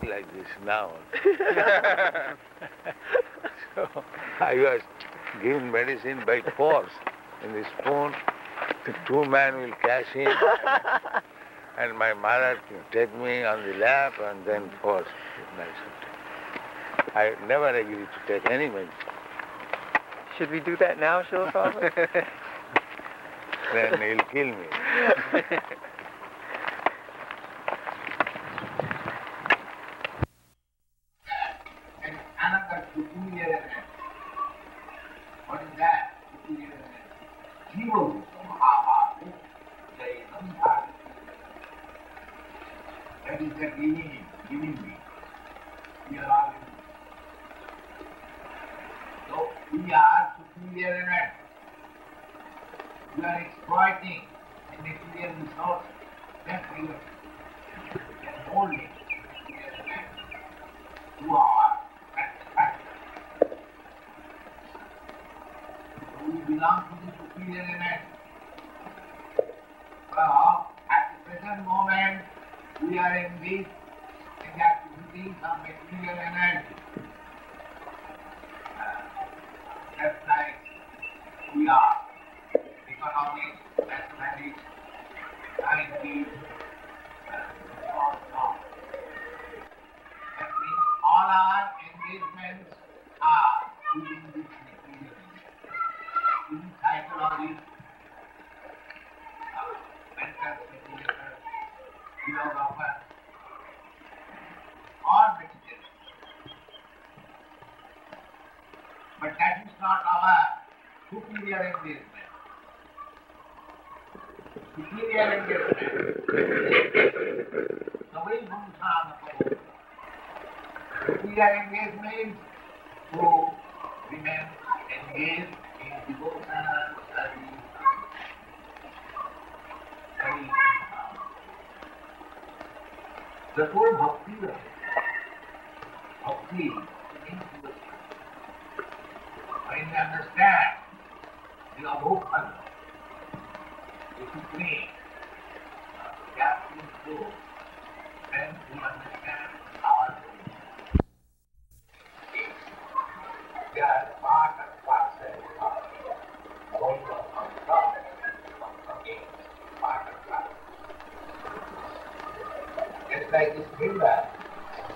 like this now. So I was given medicine by force. In the spoon, the two men will cash in, and my mother take me on the lap and then force medicine. I never agreed to take any medicine. Should we do that now, Srila Prabhupada? Then he'll kill me. And another superior element. What is that? Superior element. Jiva Mahabhavu, that is the living being. We are all living. So we are superior element. We are exploiting the material resource that we can hold it to our satisfaction. So we belong to the superior element. Well, at the present moment, we are engaged in the activities of material element. Just like we are. Economics, mathematics, science, all. That means all our engagements are within this material. In psychology, mental speculator, philosopher, or meditation. But that is not our superior engagement. Superior engagement. The way Bhumsana. Superior engagement to remain engaged in devotional study. The whole bhakti means when you understand the abhokhan, the supreme, the absolute truth, then we understand our truth. They are part and parcel of going on top, part and parcel. Just like this finger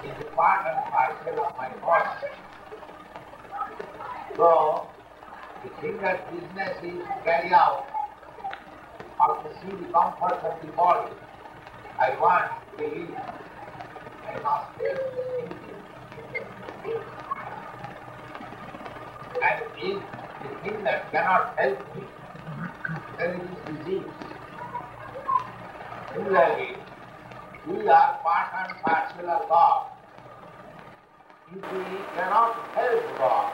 is a part and parcel of my body. So, the finger's business is to carry out or to see the comfort of the body. I want to live. I must live. And if the finger cannot help me, then it is disease. Similarly, we are part and parcel of God. If we cannot help God,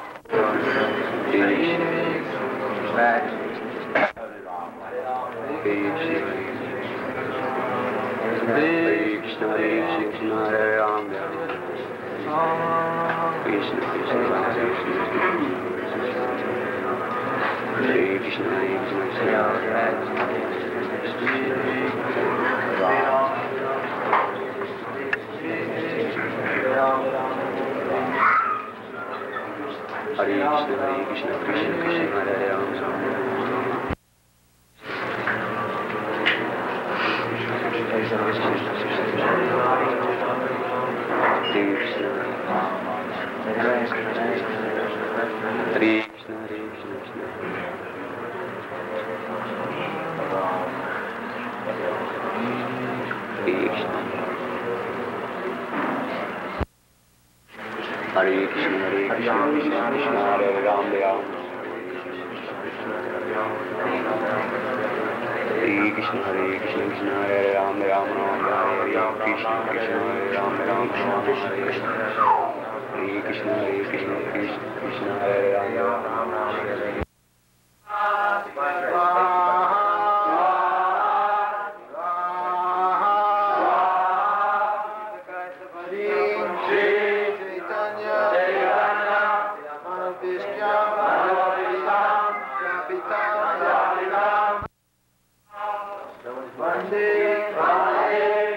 Krishna, Hare Rama, Krishna, Krishna, Krishna, Hare Rama. Hare Krishna, Krishna Krishna, Hare Rama, Hare Krishna, Krishna Hare Rama, Hare Krishna, Krishna Hare Rama, Hare Krishna, Krishna Hare Rama. Hare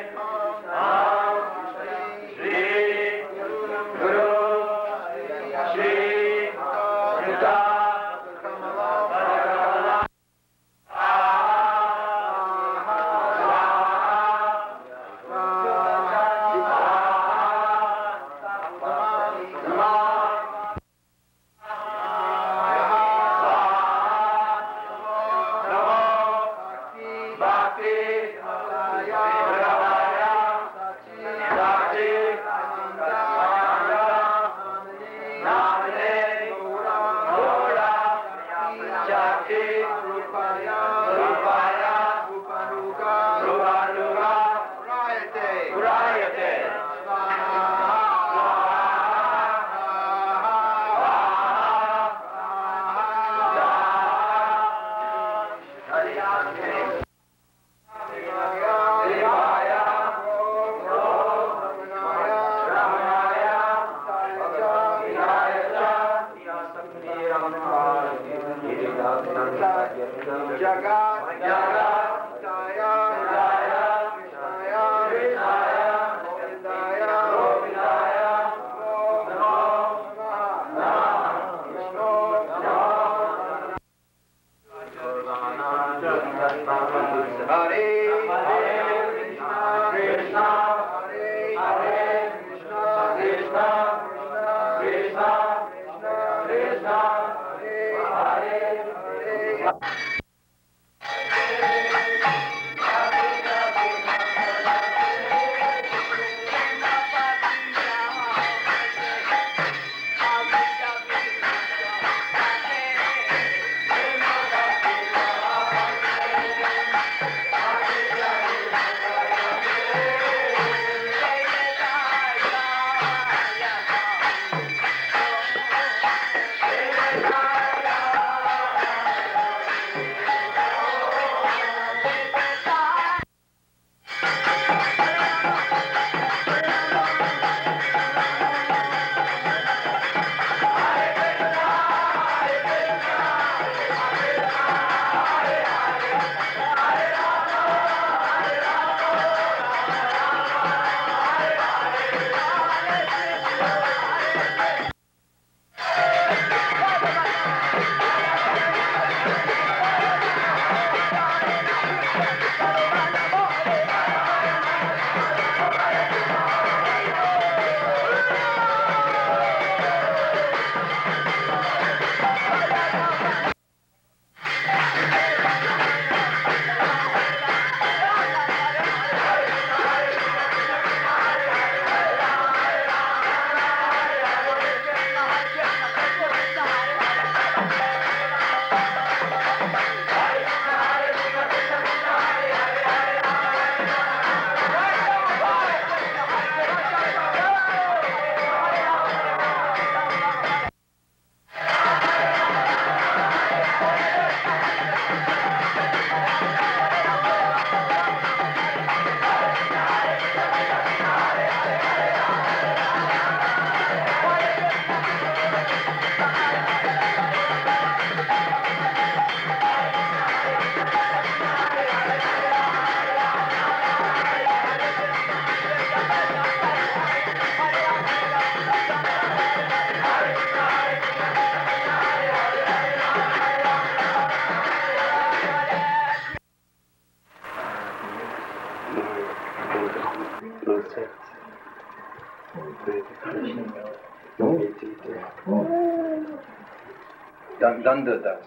Danda Das.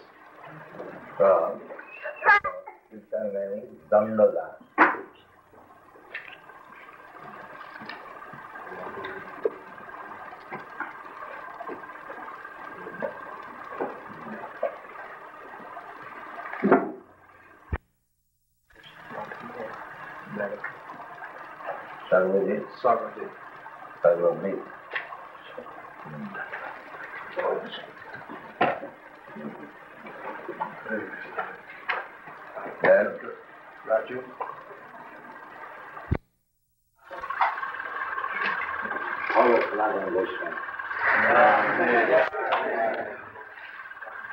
Kirtan name is Danda Das. Sarvajit. Sarvajit. Sarvajit. Then Raju. All of Lord and Krishna.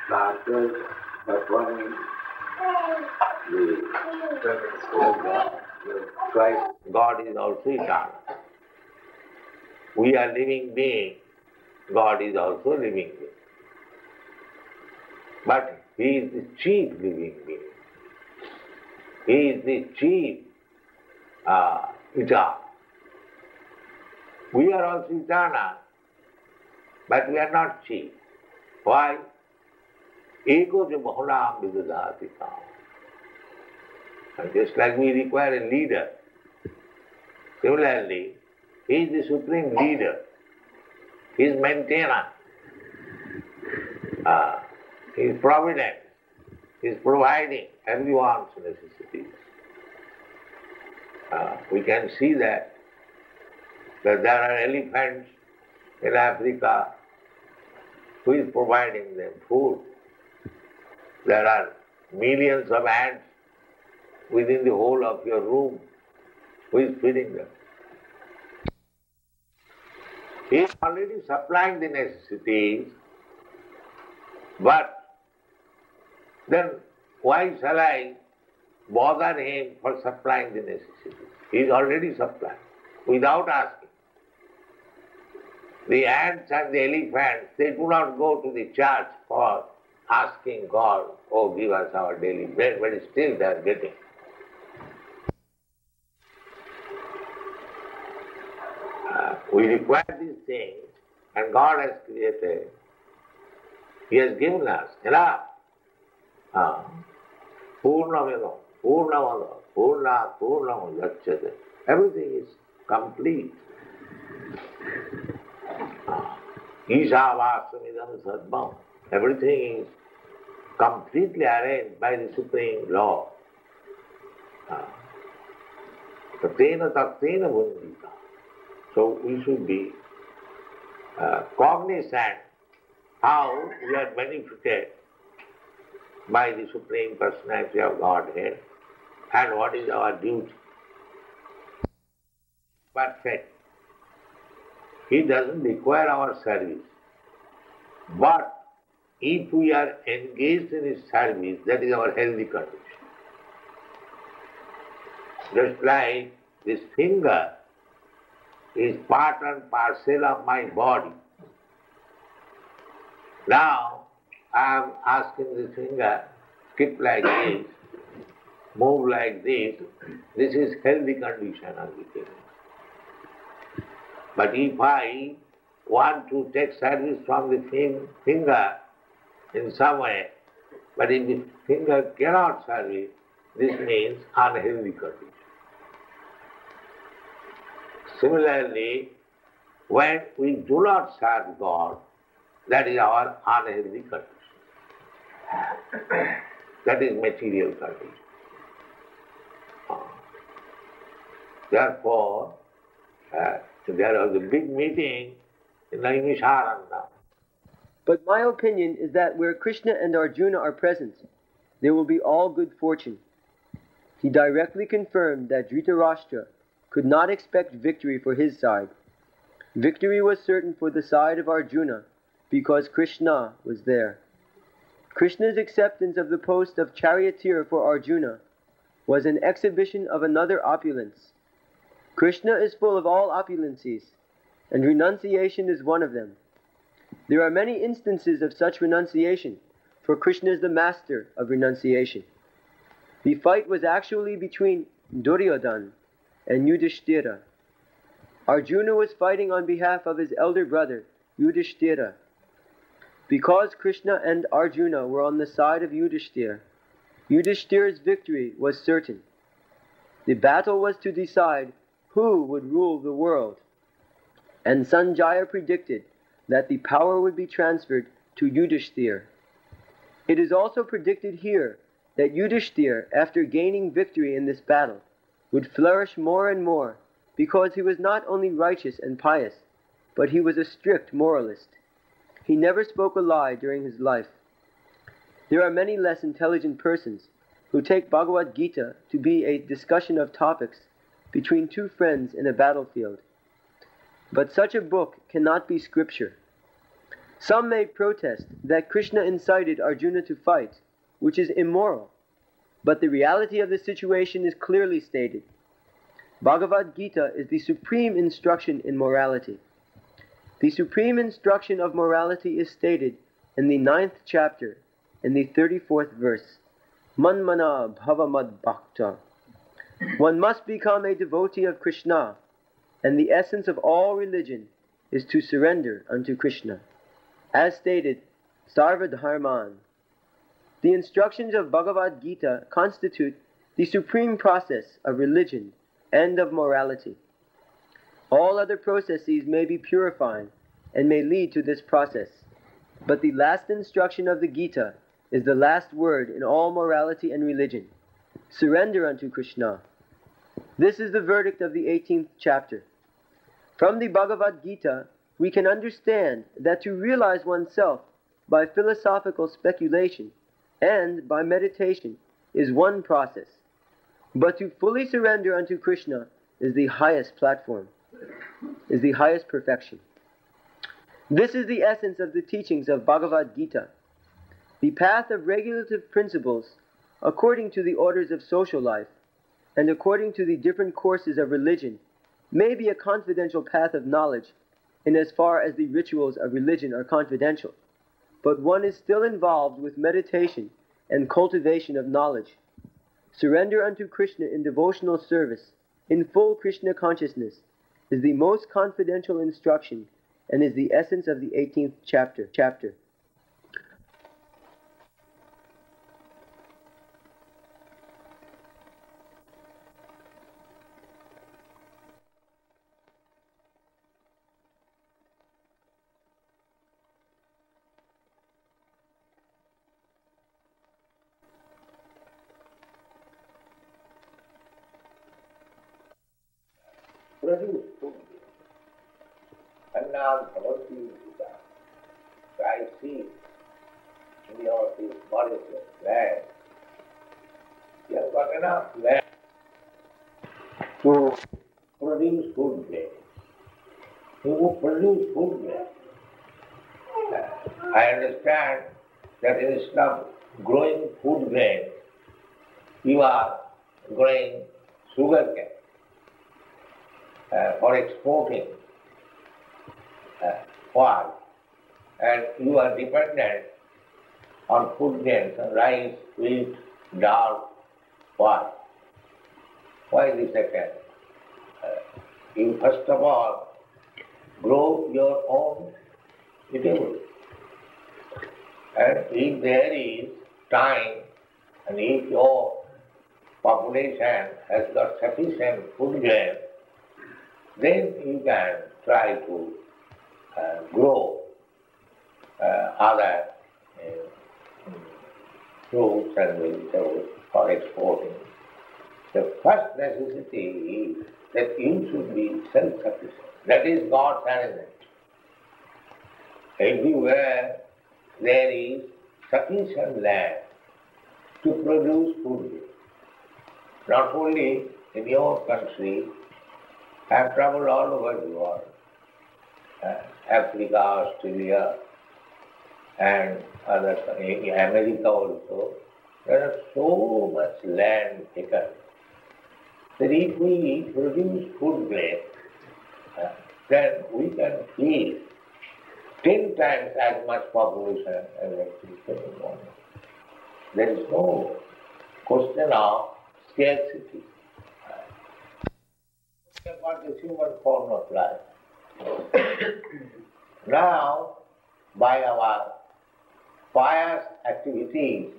Masters, but one Christ, God is also eternal. We are living beings, God is also living being. But He is the chief living being. He is the chief eternal. We are also eternal, but we are not chief. Why? Ego jo bahulam vidudhati tam. And just like we require a leader, similarly, He is the supreme leader. He is maintainer. He is providence. is providing everyone's necessities. We can see that there are elephants in Africa. Who is providing them food? There are millions of ants within the whole of your room. Who is feeding them? He is already supplying the necessities, but then why shall I bother him for supplying the necessities? He is already supplying, without asking. The ants and the elephants, they do not go to the church for asking God, oh, give us our daily bread, but still they are getting. We require these things, and God has created. He has given us enough. Purnamada, Purnamada, Purna, Purnam Gacchate. Everything is complete. Ishavastamidam Sadbam. Everything is completely arranged by the Supreme Law. Tatena Taktena Bundita. So we should be cognizant how we are benefited by the Supreme Personality of Godhead and what is our duty. Perfect. He doesn't require our service. But if we are engaged in His service, that is our healthy condition. Just like this finger is part and parcel of my body. Now, I am asking this finger, skip like this, move like this. This is healthy condition of the finger. But if I want to take service from the finger in some way, but if the finger cannot serve it, this means unhealthy condition. Similarly, when we do not serve God, that is our unhealthy condition. That is material condition. Therefore, there was a big meeting in Naimisharanda. But my opinion is that where Krishna and Arjuna are present, there will be all good fortune. He directly confirmed that Dhritarashtra could not expect victory for his side. Victory was certain for the side of Arjuna because Krishna was there. Krishna's acceptance of the post of charioteer for Arjuna was an exhibition of another opulence. Krishna is full of all opulencies, and renunciation is one of them. There are many instances of such renunciation, for Krishna is the master of renunciation. The fight was actually between Duryodhana and Yudhishthira. Arjuna was fighting on behalf of his elder brother, Yudhishthira. Because Krishna and Arjuna were on the side of Yudhishthira, Yudhishthira's victory was certain. The battle was to decide who would rule the world, and Sanjaya predicted that the power would be transferred to Yudhishthira. It is also predicted here that Yudhishthira, after gaining victory in this battle, would flourish more and more, because he was not only righteous and pious, but he was a strict moralist. He never spoke a lie during his life. There are many less intelligent persons who take Bhagavad Gita to be a discussion of topics between two friends in a battlefield. But such a book cannot be scripture. Some may protest that Krishna incited Arjuna to fight, which is immoral, but the reality of the situation is clearly stated. Bhagavad Gita is the supreme instruction in morality. The supreme instruction of morality is stated in the 9th chapter, in the 34th verse. Manmana bhavamad bhakta. One must become a devotee of Krishna, and the essence of all religion is to surrender unto Krishna. As stated, Sarva Dharman. The instructions of Bhagavad Gita constitute the supreme process of religion and of morality. All other processes may be purifying and may lead to this process, but the last instruction of the Gita is the last word in all morality and religion. Surrender unto Krishna. This is the verdict of the 18th chapter. From the Bhagavad Gita, we can understand that to realize oneself by philosophical speculation and by meditation is one process, but to fully surrender unto Krishna is the highest platform, is the highest perfection. This is the essence of the teachings of Bhagavad Gita. The path of regulative principles, according to the orders of social life, and according to the different courses of religion, may be a confidential path of knowledge, in as far as the rituals of religion are confidential, but one is still involved with meditation and cultivation of knowledge. Surrender unto Krishna in devotional service, in full Krishna consciousness, is the most confidential instruction and is the essence of the 18th chapter. Produce food. And now Bhagavad Gita. So I see in your this Mauritius land, you have got enough land to produce food grain. You produce food grain. I understand that instead of growing food grain, you are growing sugar cane for exporting. Why? And you are dependent on food grains, rice, wheat, dal. Why? Why this second? You first of all grow your own eatable. And if there is time, and if your population has got sufficient food grain, then you can try to grow other fruits and vegetables for exporting. The first necessity is that you should be self-sufficient. That is God's arrangement. Everywhere there is sufficient land to produce food. Not only in your country, I have traveled all over the world, Africa, Australia, and other, America also. There is so much land taken that if we produce food grain, then we can feed 10 times as much population as actually one. There is no question of scarcity. What is human form of life? Now, by our pious activities,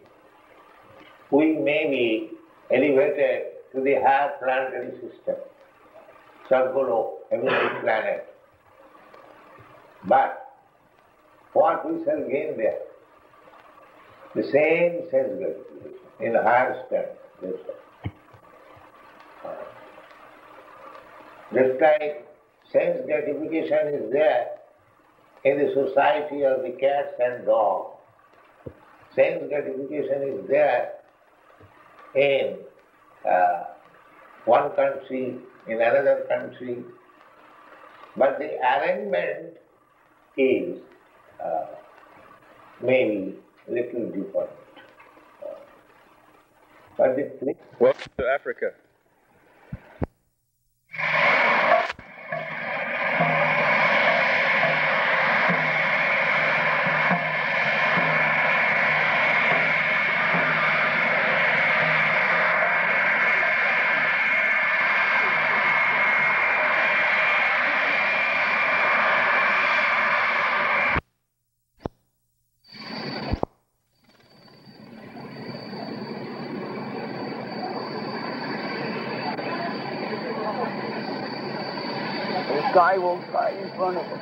we may be elevated to the higher planetary system, Sargolo, heavenly planet. But what we shall gain there? The same sense gratification in the higher standard. Just like sense gratification is there in the society of the cats and dogs, sense gratification is there in one country, in another country, but the arrangement is maybe little different. But the Welcome to Africa. The guy won't fly in front of us.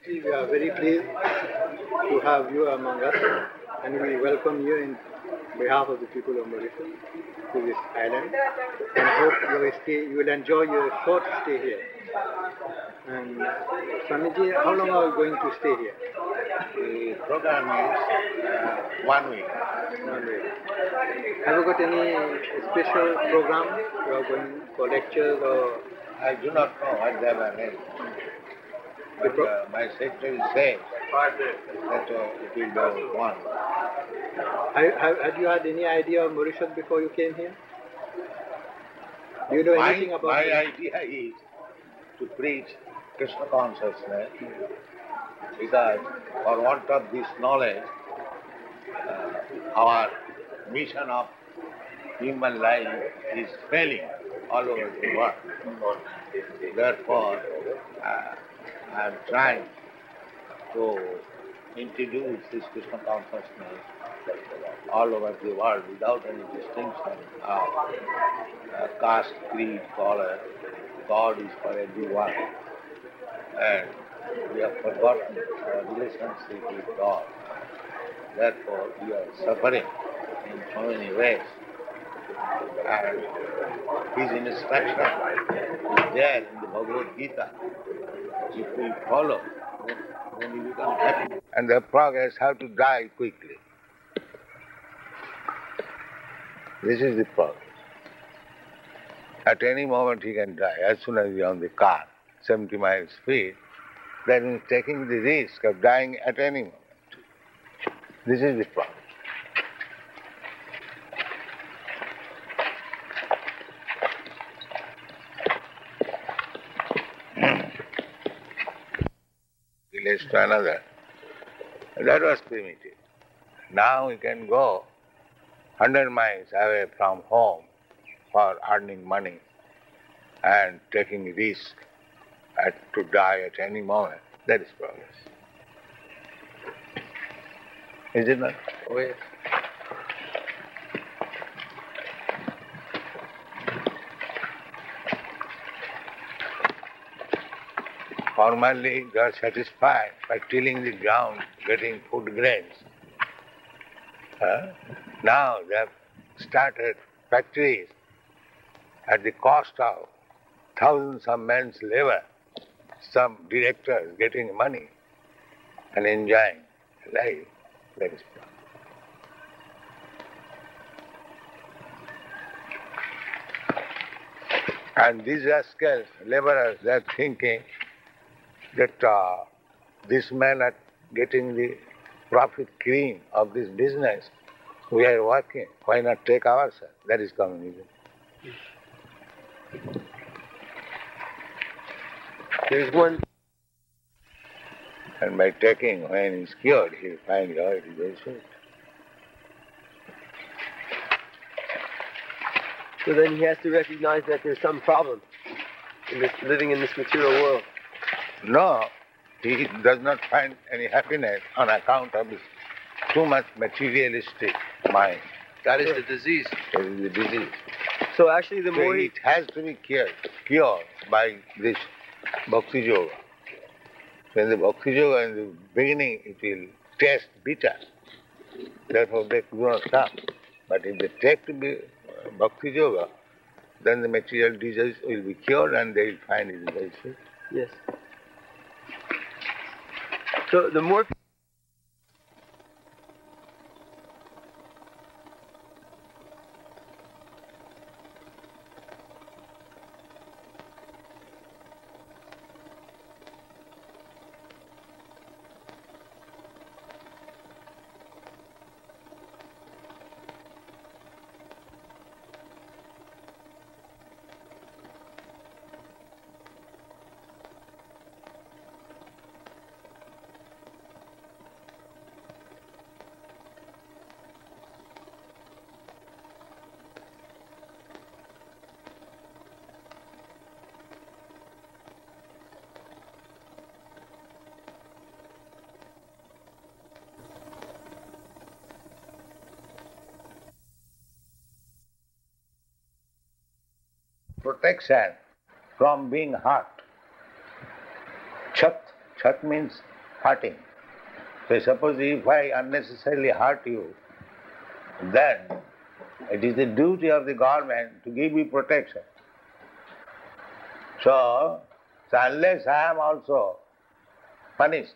We are very pleased to have you among us, and we welcome you in behalf of the people of Mauritius to this island, and hope you will enjoy your short stay here. And Swamiji, how long are you going to stay here? The program is 1 week. 1 week. Have you got any special program? You are going for lectures or? I do not know what they have arranged. But my secretary says that it will be one. Had you had any idea of Mauritius before you came here? Do you know anything about My it? idea is to preach Krishna consciousness, because for want of this knowledge, our mission of human life is failing all over the world. Therefore, I am trying to introduce this Krishna consciousness all over the world without any distinction of caste, creed, color. God is for everyone. And we have forgotten our relationship with God. Therefore, we are suffering in so many ways. And His instruction is there in the Bhagavad Gita. If we follow, then we become happy. And the progress have to die quickly. This is the progress. At any moment he can die. As soon as he is on the car, 70 miles speed, that means taking the risk of dying at any moment. This is the progress. Village to another. That was primitive. Now we can go 100 miles away from home for earning money and taking risk to die at any moment. That is progress. Is it not? Oh, yes. Formerly they are satisfied by tilling the ground, getting food grains. Now they have started factories at the cost of thousands of men's labor, some directors getting money and enjoying life. That is progress. And these rascals, laborers, they are thinking that this men are getting the profit cream of this business. We are working. Why not take ourselves? That is communism. There is one. And by taking, when he is cured, he will find out it is very sweet. So then he has to recognize that there's some problem in this, living in this material world. No, he does not find any happiness on account of his too much materialistic mind. That is the disease. That is the disease. So actually the So more it has to be cured by this Bhakti Yoga. When the Bhakti Yoga in the beginning it will taste bitter, therefore they do not come. But if they take to be Bhakti Yoga, then the material disease will be cured and they will find it very sweet. Yes. So the more protection from being hurt. Chat means hurting. So suppose if I unnecessarily hurt you, then it is the duty of the government to give you protection. So unless I am also punished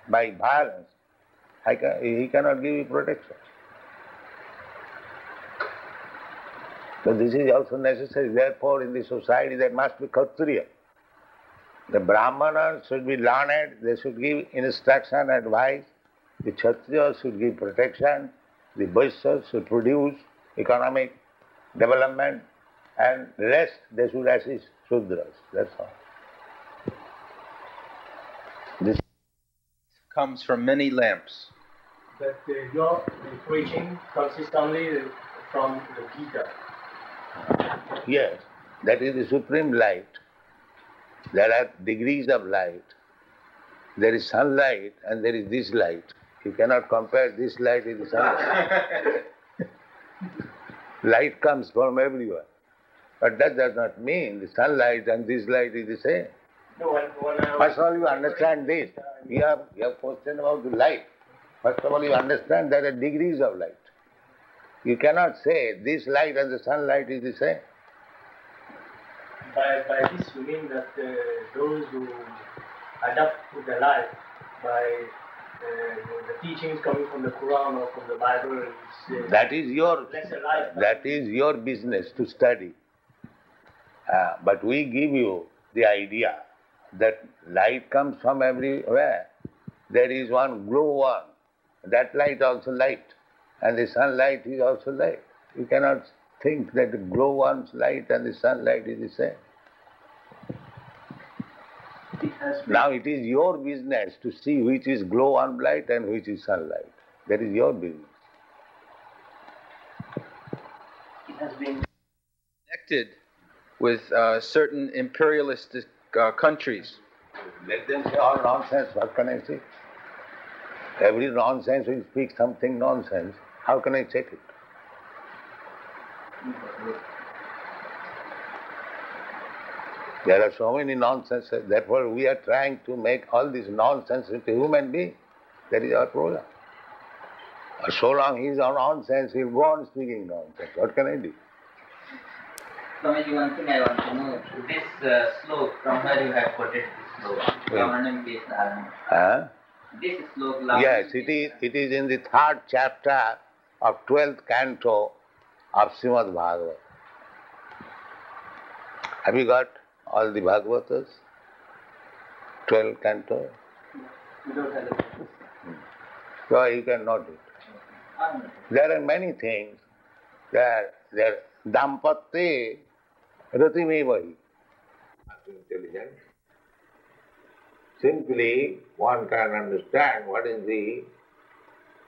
by violence, he cannot give you protection. So this is also necessary. Therefore, in the society there must be Kshatriya. The Brahmanas should be learned, they should give instruction, advice. The Kshatriyas should give protection. The Vaishyas should produce economic development. And the rest they should assist Shudras. That's all. This comes from many lamps. But your preaching consists only from the Gita. Yes, that is the supreme light. There are degrees of light. There is sunlight and there is this light. You cannot compare this light with the sunlight. Light comes from everywhere. But that does not mean the sunlight and this light is the same. No, First of all, you understand this. You have question about the light. First of all, you understand there are degrees of light. You cannot say this light and the sunlight is the same. By this you mean that those who adapt to the life by the teachings coming from the Quran or from the Bible is that is your business to study. But we give you the idea that light comes from everywhere. There is one glow one. That light also light. And the sunlight is also light. You cannot think that the glow one's light and the sunlight is the same. Now it is your business to see which is glow one light and which is sunlight. That is your business. It has been connected with certain imperialistic countries. Let them say all nonsense. What can I say? Every nonsense will speak something nonsense. How can I check it? There are so many nonsenses. Therefore, we are trying to make all this nonsense into human being. That is our program. So long he is on nonsense, he will go on speaking nonsense. What can I do? Swamiji, one thing I want to know. This slok, from where you have quoted this slok? Government-based army. This slok. Yes, it is in the 3rd chapter of 12th canto of Srimad Bhagavatam. Have you got all the Bhagavatas? 12 canto? we don't have it. So you can note it. There are many things. There dampatye ratimevahi. Intelligence. Simply one can understand what is the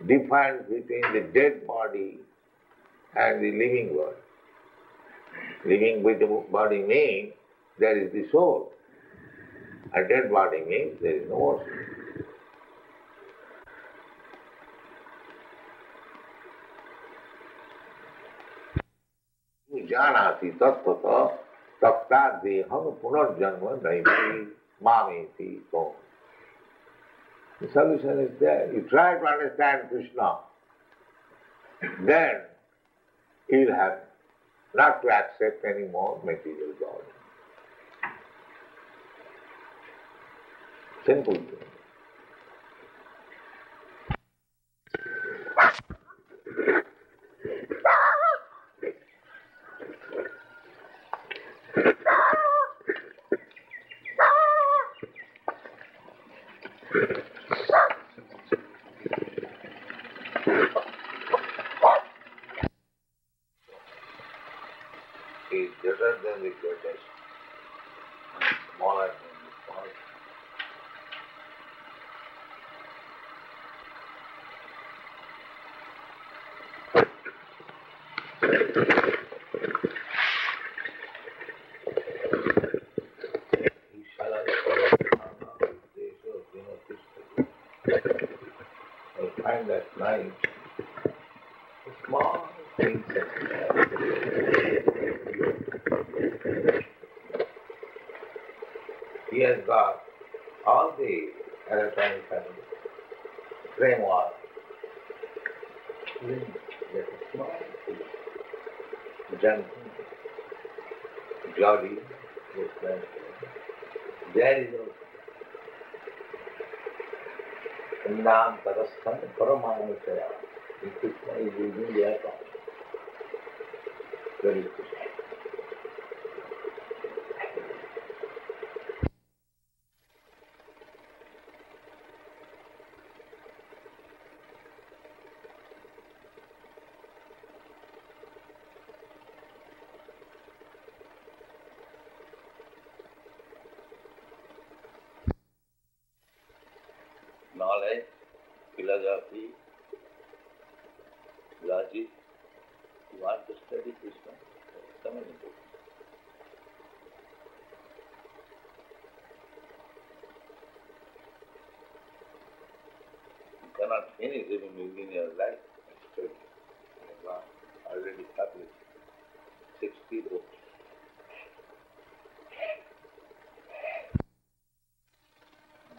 difference between the dead body and the living body. Living body means there is the soul. A dead body means there is no soul. Janati tattva tapta deham punarjanma naiti mameti so. The solution is there. You try to understand Krishna, then it will happen. not to accept any more material body. Simple thing. Is greater than the greatest, and smaller than the smallest. I find that nice, small things that he has got all the electronic framework. That is small, gentle, jolly, there is a Nam Tarasthan Paramanusaya. Krishna is using their thought. Very good. Knowledge, philosophy, logic. You want to study Krishna? Come and do it. You cannot finish even within your life. Study. You have already published 60 books.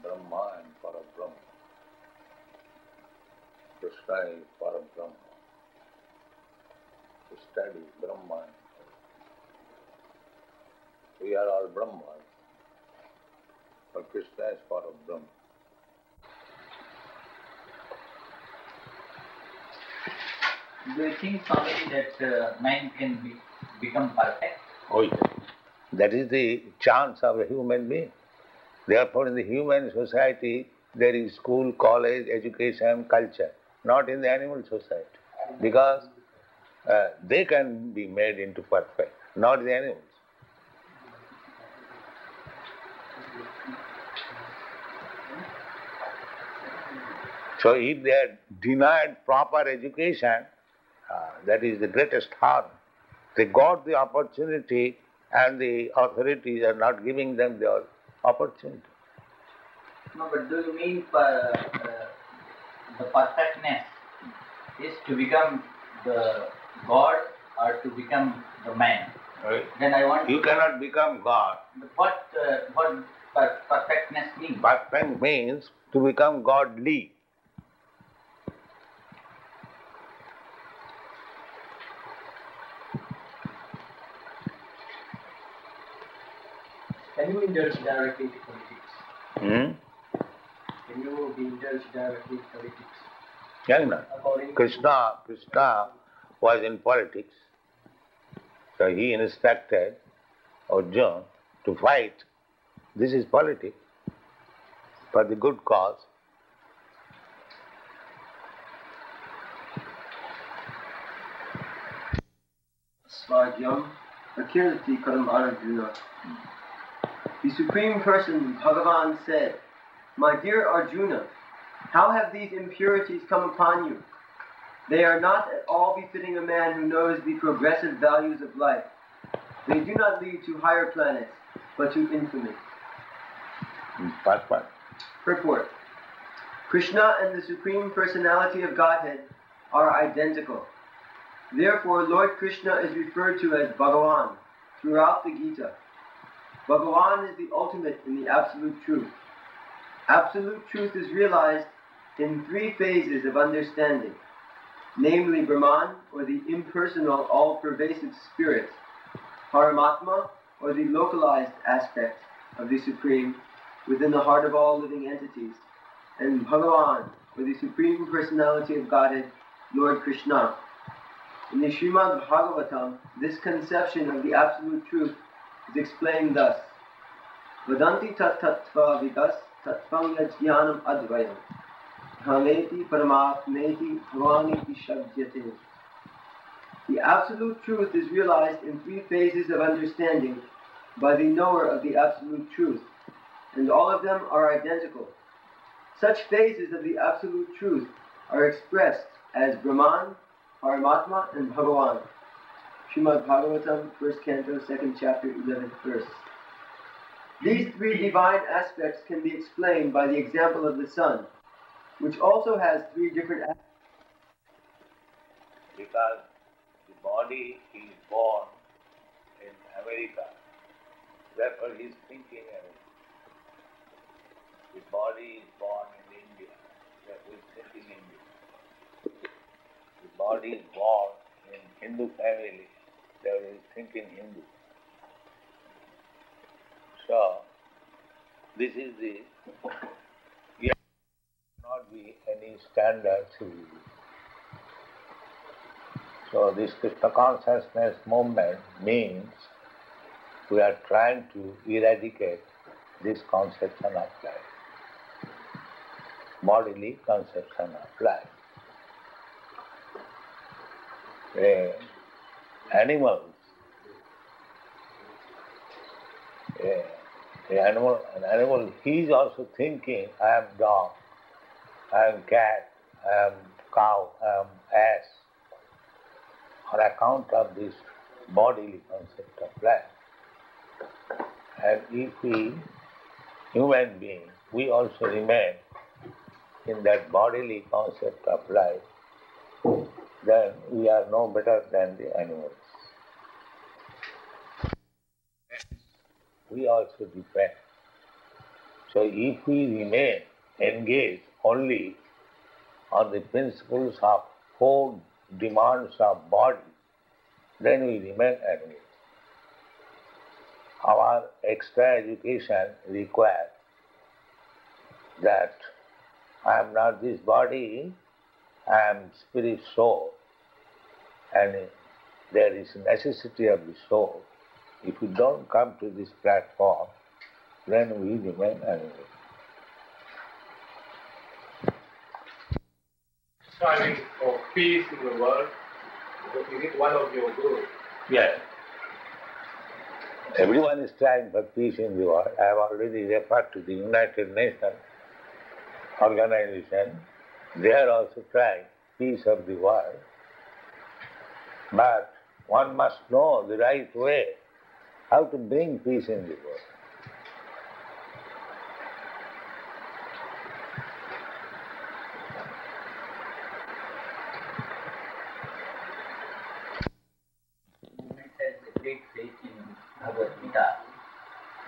Brahma and Parabrahma. Krishna is Parabrahma. To study Brahma. We are all Brahmas, but Krishna is Parabrahma. Do you think, Swami, that man can become perfect? Oh, yes. That is the chance of a human being. Therefore, in the human society, there is school, college, education, culture, not in the animal society. Because they can be made into perfect, not the animals. So if they are denied proper education, that is the greatest harm. They got the opportunity and the authorities are not giving them the opportunity. No, but do you mean the perfectness is to become the God or to become the man? Right. Then I want You cannot become God. What perfectness means? Perfect means to become godly. Can you indulge directly into politics? Can you be indulged directly in politics? Yeah, Krishna was in politics. So he instructed Arjuna to fight. This is politics for the good cause. Svajyam Akirti Karam Arjuna. The Supreme Person, Bhagavan, said, "My dear Arjuna, how have these impurities come upon you? They are not at all befitting a man who knows the progressive values of life. They do not lead to higher planets, but to infamy." Purport. Krishna and the Supreme Personality of Godhead are identical. Therefore, Lord Krishna is referred to as Bhagavan throughout the Gita. Bhagavan is the ultimate in the Absolute Truth. Absolute Truth is realized in 3 phases of understanding. namely Brahman, or the impersonal, all-pervasive spirit, Paramatma, or the localized aspect of the Supreme within the heart of all living entities, and Bhagavan, or the Supreme Personality of Godhead, Lord Krishna. In the Srimad Bhagavatam, this conception of the Absolute Truth is explained thus: Vadanti tat tattva vidas tattvam yajnanam advayam dhameti paramatmeti bhavaniti shabdyate. The Absolute Truth is realized in three phases of understanding by the knower of the Absolute Truth, and all of them are identical. Such phases of the Absolute Truth are expressed as Brahman, Paramatma, and Bhagavan. Srimad Bhagavatam, 1st Canto, 2nd Chapter, 11th Verse. These three divine aspects can be explained by the example of the sun, which also has three different aspects. Because the body is born in America, therefore he is thinking America. The body is born in India, therefore he is thinking India. The body is born in Hindu family, therefore he is thinking Hindu. So, this is the, there cannot be any standard civilization. So this Krishna consciousness movement means we are trying to eradicate this conception of life, bodily conception of life. Animals, an animal, he is also thinking, I am dog, I am cat, I am cow, I am ass, on account of this bodily concept of life. And if we, human beings, we also remain in that bodily concept of life, then we are no better than the animals. We also depend. So if we remain engaged only on the principles of four demands of body, then we remain animals. Our extra education requires that I am not this body, I am spirit soul, and there is necessity of the soul. If we don't come to this platform, then we remain animals. Striving for peace in the world, is it one of your goals? Yes. Everyone is trying for peace in the world. I have already referred to the United Nations organization. They are also trying peace of the world. But one must know the right way how to bring peace in the world. Movement has a great faith in Bhagavad Gita,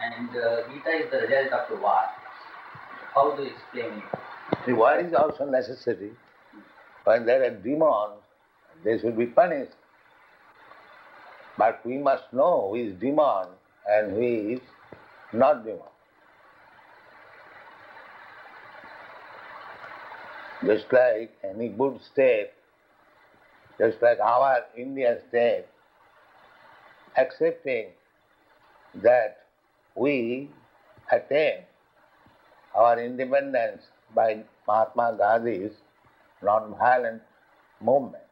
and Gita is the result of the war. How do you explain it? The war is also necessary. When there are demons, they should be punished. But we must know who is demon and who is not demon. Just like any good state, just like our Indian state, accepting that we attain our independence by Mahatma Gandhi's non-violent movement.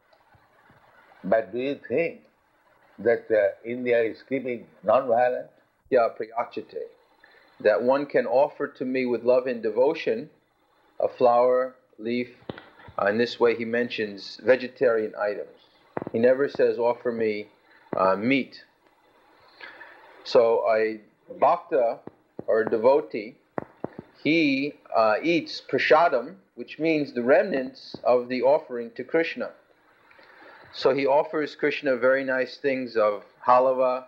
But do you think that India is keeping non-violent? Ya priyachate, that one can offer to me with love and devotion a flower, leaf. In this way he mentions vegetarian items. He never says offer me meat. So a bhakta or a devotee, he eats prasadam, which means the remnants of the offering to Krishna. So he offers Krishna very nice things of halava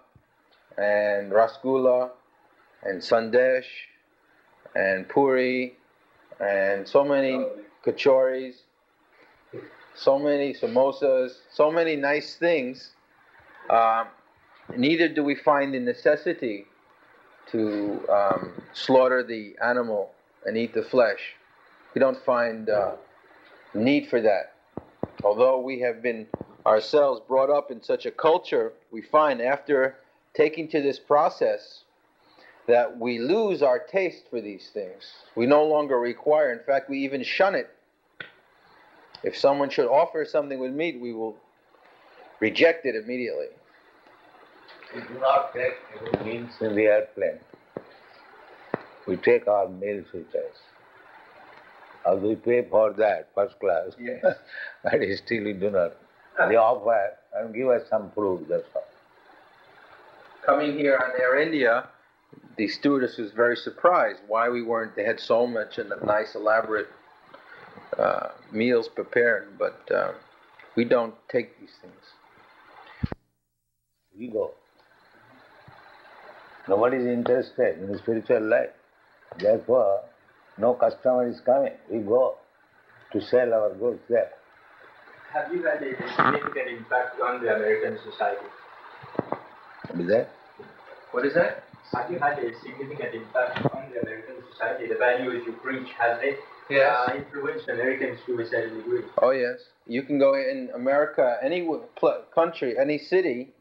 and rasgulla and sandesh and puri and so many kachoris. so many samosas, so many nice things, neither do we find the necessity to slaughter the animal and eat the flesh. We don't find need for that. Although we have been ourselves brought up in such a culture, we find after taking to this process that we lose our taste for these things. We no longer require, in fact, we even shun it. If someone should offer something with meat, we will reject it immediately. We do not take any meals in the airplane. We take our meals with us. Although we pay for that, first class, Yes. but still we do not. They offer and give us some fruit, that's all. Coming here on Air India, the stewardess was very surprised why we weren't, they had so much and nice elaborate meals prepared, but we don't take these things. We go. Nobody is interested in the spiritual life. Therefore, no customer is coming. We go to sell our goods there. Have you had a significant impact on the American society? Is that? What is that? Have you had a significant impact on the American society? The values you preach, have they influenced Americans to a certain degree? Oh yes. You can go in America, any country, any city,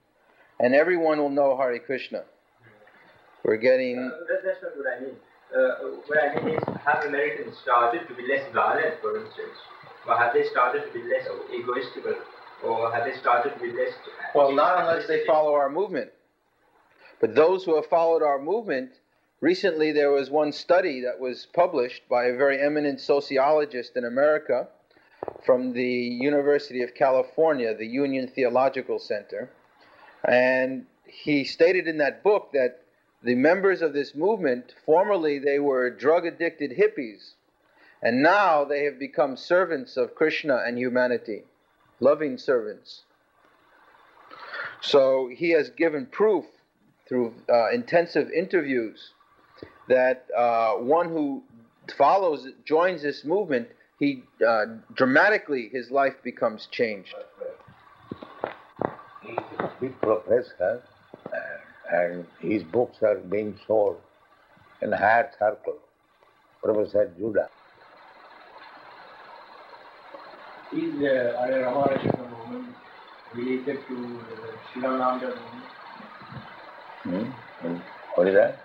and everyone will know Hare Krishna. We're getting... That's not what I mean. What I mean is, have Americans started to be less violent, for instance? Or have they started to be less egoistical? Or have they started to be less... Well, not unless they follow our movement. But those who have followed our movement, recently there was one study that was published by a very eminent sociologist in America from the University of California, the Union Theological Center. And he stated in that book that the members of this movement, formerly they were drug-addicted hippies, and now they have become servants of Krishna and humanity, loving servants. So he has given proof through intensive interviews that one who joins this movement, he dramatically his life becomes changed. He is a big professor, and his books are being sold in Hare Circle, Professor Judah. Is Hare Rama movement related to Srila movement? What is that?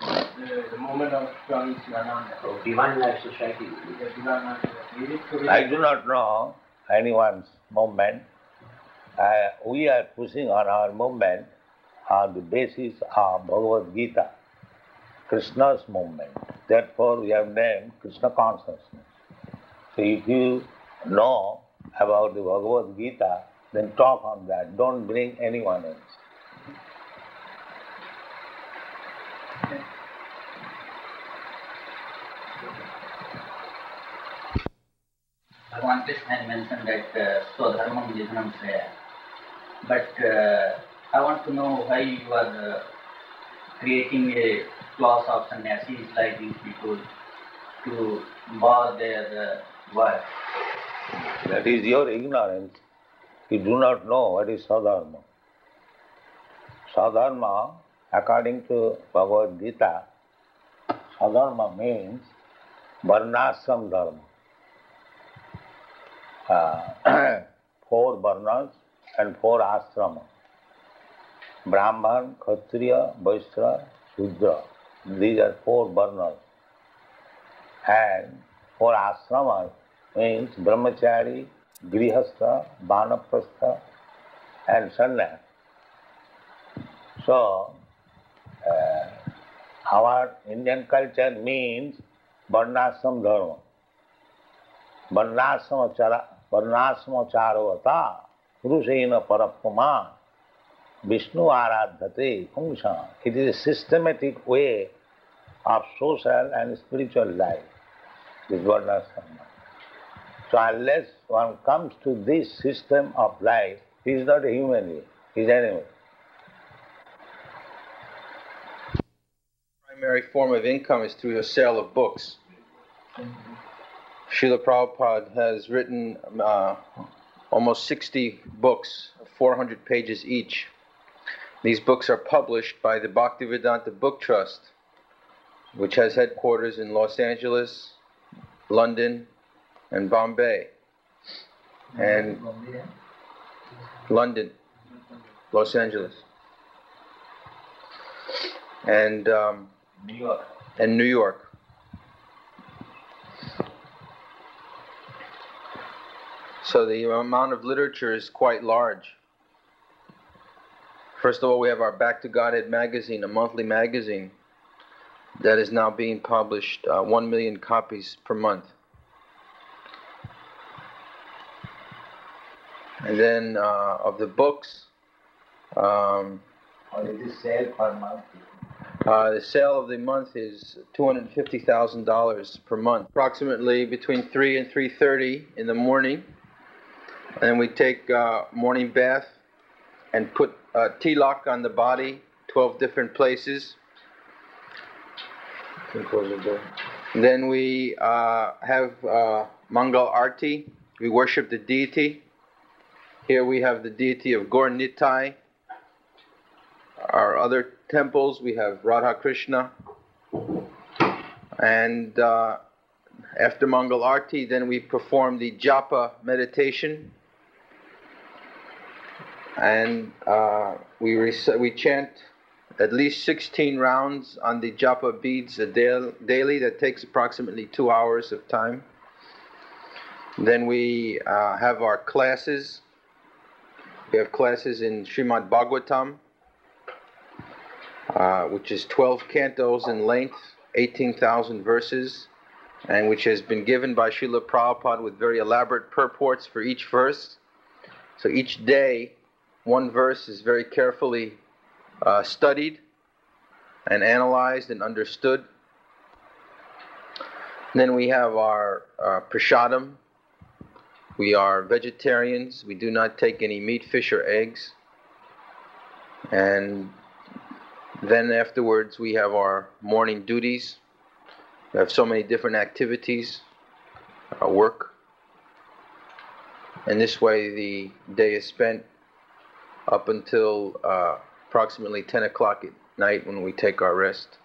The movement of Swami Srilananda. Divine Life Society. I do not know anyone's movement. We are pushing on our movement on the basis of Bhagavad Gita, Krishna's movement. Therefore, we have named Krishna consciousness. So if you know about the Bhagavad Gita, then talk on that. Don't bring anyone else. Bhagavan Krishna had mentioned that Swadharmam Jidhanam Shreya. But I want to know why you are creating a class of sannyasis like these people to bar their work. That is your ignorance. You do not know what is Sadharma. Sadharma, according to Bhagavad Gita, Sadharma means Varnashram Dharma. 4 Varnas and 4 Ashrama. Brahman, Kshatriya, Vaishya, Shudra. These are 4 Varnas. And 4 Ashramas means Brahmachari, Grihastha, Vanaprastha and Sannyas. So, our Indian culture means Varnashram Dharma. Varnashram Charavata Purushena Parapama Vishnu Aradhate Pungsha. It is a systematic way of social and spiritual life, this Varnashram. So unless one comes to this system of life, he is not a human being, he is an animal. Primary form of income is through the sale of books. Srila Prabhupada has written almost 60 books, 400 pages each. These books are published by the Bhaktivedanta Book Trust, which has headquarters in Los Angeles, London, and Bombay. And London, Los Angeles, and New York. And New York. So the amount of literature is quite large. First of all, we have our Back to Godhead magazine, a monthly magazine that is now being published 1 million copies per month. And then of the books, What is the sale per month? The sale of the month is $250,000 per month, approximately between 3 and 3:30 in the morning. And we take morning bath and put tilak on the body, 12 different places. Then we have Mangal Arti. We worship the deity. Here we have the deity of Gaur Nitai. Our other temples, we have Radha Krishna. And after Mangal Arti, then we perform the japa meditation. And we chant at least 16 rounds on the japa beads daily. That takes approximately 2 hours of time. Then we have our classes. We have classes in Srimad Bhagavatam, which is 12 cantos in length, 18,000 verses, and which has been given by Srila Prabhupada with very elaborate purports for each verse. So each day, one verse is very carefully studied and analyzed and understood. Then we have our prasadam. We are vegetarians. We do not take any meat, fish, or eggs. And then afterwards we have our morning duties. We have so many different activities, work. And this way the day is spent up until approximately 10 o'clock at night when we take our rest.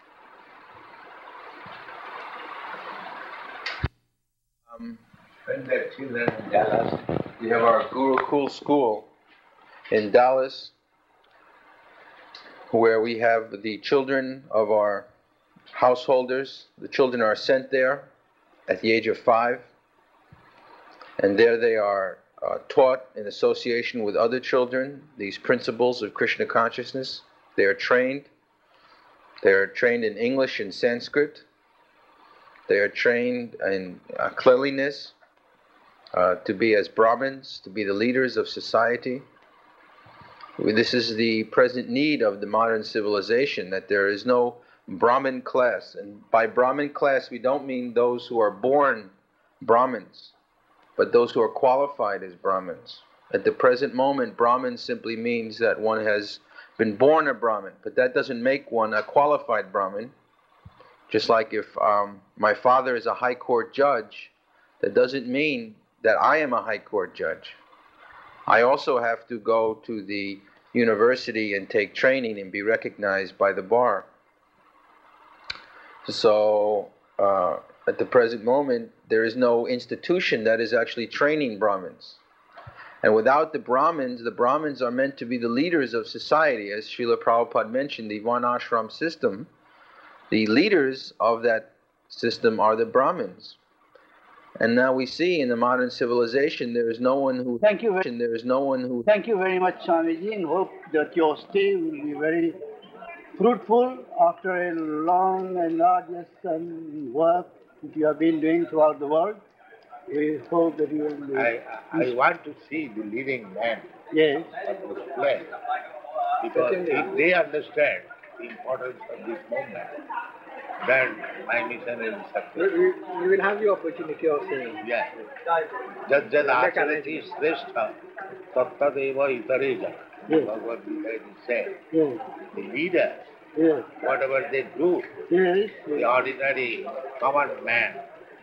When the children in Dallas, We have our Gurukul school in Dallas, where we have the children of our householders. The children are sent there at the age of 5, and there they are taught in association with other children these principles of Krishna consciousness. They are trained. They are trained in English and Sanskrit. They are trained in cleanliness, to be as Brahmins, to be the leaders of society. This is the present need of the modern civilization, that there is no Brahmin class. And by Brahmin class, we don't mean those who are born Brahmins, but those who are qualified as Brahmins. At the present moment, Brahmin simply means that one has been born a Brahmin, but that doesn't make one a qualified Brahmin. Just like if my father is a high court judge, that doesn't mean that I am a high court judge. I also have to go to the university and take training and be recognized by the bar. So at the present moment, there is no institution that is actually training Brahmins. And without the Brahmins are meant to be the leaders of society. As Srila Prabhupada mentioned, the Varnashram system, the leaders of that system are the Brahmins. And now we see in the modern civilization there is no one who... Thank you very much, Swamiji, and hope that your stay will be very fruitful after a long and arduous work that you have been doing throughout the world. We hope that you will be... I want to see the living man Yes. of this place, because if they understand the importance of this movement, then my mission is successful. We will have the opportunity of saying. Yes. Jad acharati shrestha tattadeva itareja. Bhagavad Gita is saying. Yes. The leaders, Yes. whatever they do, Yes. the ordinary common man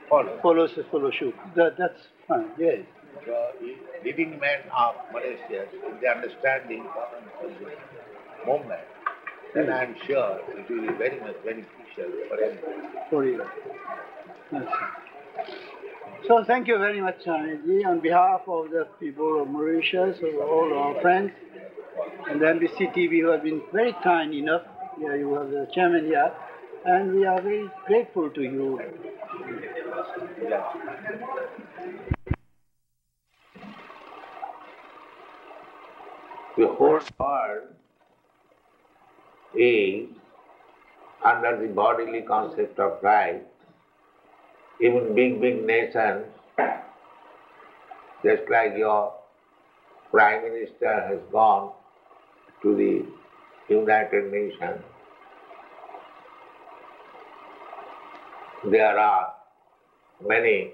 follows. Follow suit. That's fine. Yes. the leading men of Mauritius, if they understand the importance of this movement, then I am sure it will be very much beneficial for everyone. For you. Yes. So thank you very much, Swamiji, on behalf of the people of Mauritius, of all our friends, and the NBC TV who have been very kind enough. Here you have the chairman here, and we are very grateful to you. The whole world is under the bodily concept of life. Even big nations, just like your Prime Minister has gone to the United Nations, there are many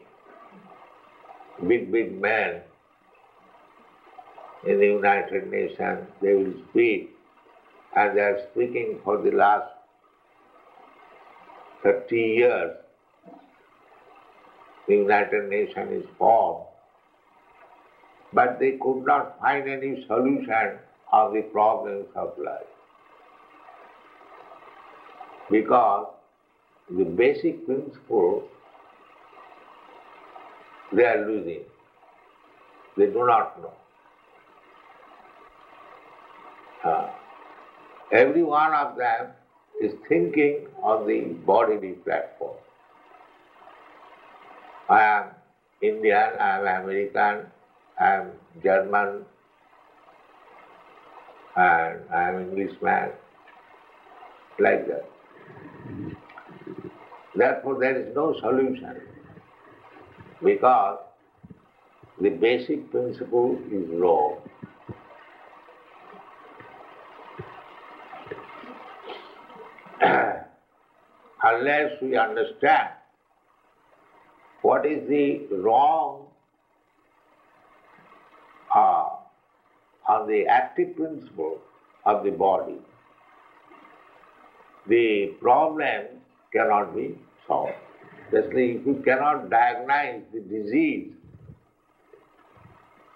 big men in the United Nations. They will speak, and they are speaking for the last 30 years. The United Nations is formed, but they could not find any solution of the problems of life. Because the basic principle they are losing. They do not know. Every one of them is thinking on the bodily platform. I am Indian, I am American, I am German, and I am Englishman, like that. Therefore, there is no solution, because the basic principle is wrong. Unless we understand what is the wrong on the active principle of the body, the problem cannot be solved. Especially if you cannot diagnose the disease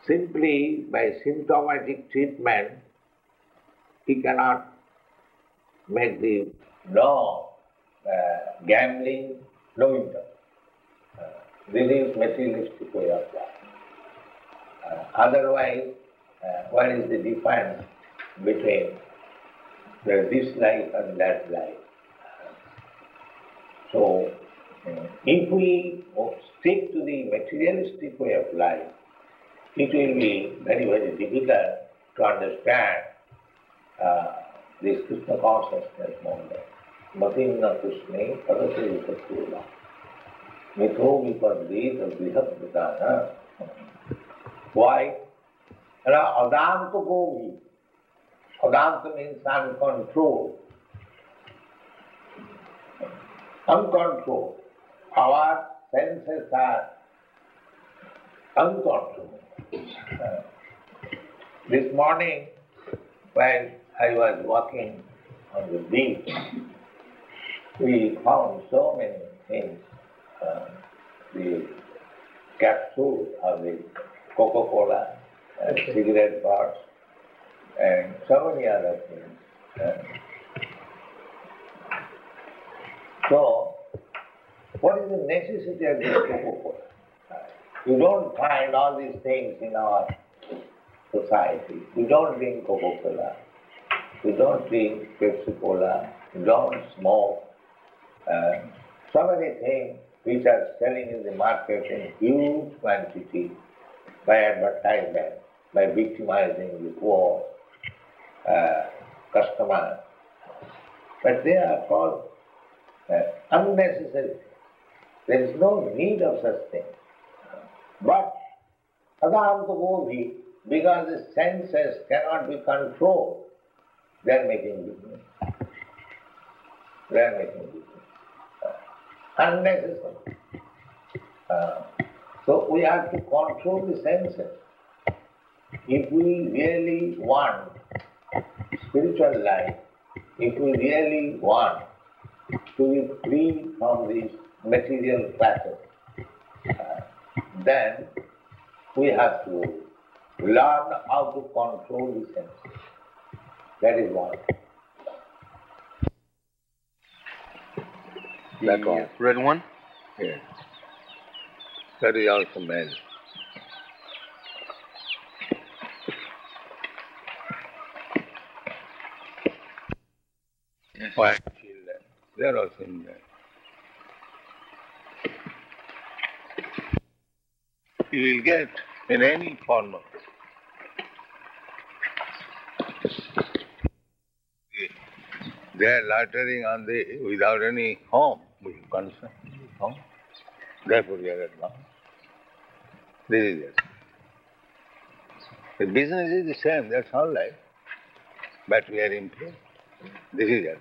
simply by symptomatic treatment, he cannot make the gambling, no income. This is materialistic way of life. Otherwise, what is the difference between this life and that life? So, if we stick to the materialistic way of life, it will be very difficult to understand this Krishna consciousness movement. Matinna Krishna Padase Sattula Mitho Vipadvita Vihatmitana. Why? Adanta Govi. Adanta means uncontrolled. Uncontrolled. Our senses are uncontrolled. This morning, while I was walking on the beach, we found so many things. The capsule of the Coca-Cola, cigarette butts, and so many other things. So, what is the necessity of this Coca-Cola? You don't find all these things in our society. We don't drink Coca-Cola. We don't drink Pepsi-Cola. We don't smoke. So many things which are selling in the market in huge quantity by advertisement, by victimizing the poor customers. But they are called unnecessary. There is no need of such things. But because the senses cannot be controlled, they are making business. They are making business. Unnecessary. So we have to control the senses. If we really want spiritual life, if we really want to be free from these material classes, then We have to learn how to control the senses. That is one. The red one? Yes. That is also male. White children, they are also in there. You will get in any form of they are loitering on the without any home, with concern, home. Therefore we are at home. This is it. The business is the same, that's all life. But we are improved. This is it.